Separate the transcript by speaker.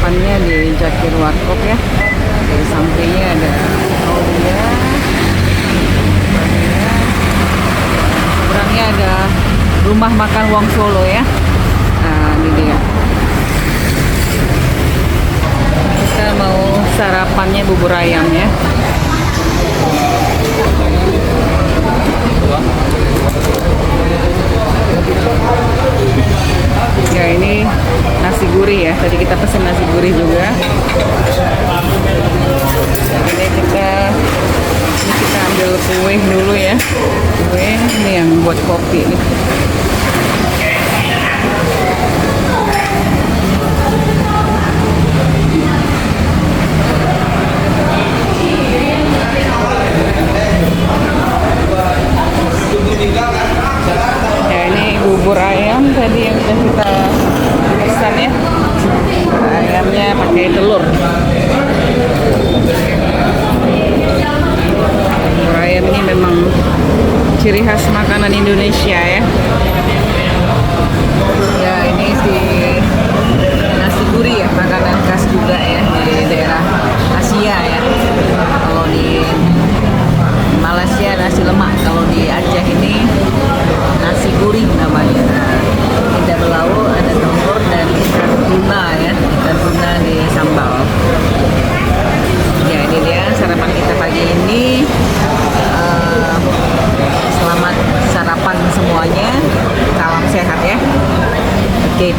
Speaker 1: sarapannya di Jakir Warkop ya. Di sampingnya ada Aulia, seberangnya ada rumah makan Wong Solo ya. Nah ini dia. Kita mau sarapannya bubur ayam ya. Ya ini nasi gurih ya. Tadi kita pesen nasi gurih juga. Ini kita ambil kue dulu ya. Kue ini yang buat kopi nih. Ya ini bubur ayam tadi yang udah kita pesan ya. Ayamnya pakai telur. Bubur ayam ini memang ciri khas makanan Indonesia ya. Ya ini si nasi gurih ya, makanan khas juga ya di daerah Asia ya. Kalau di Malaysia nasi lemak, kalau di Aceh ini nasi gurih namanya. Ada belau, ada telur dan ikan tuna ya, ikan tuna di sambal. Ya ini dia sarapan kita pagi ini. Selamat sarapan semuanya, salam sehat ya. Oke.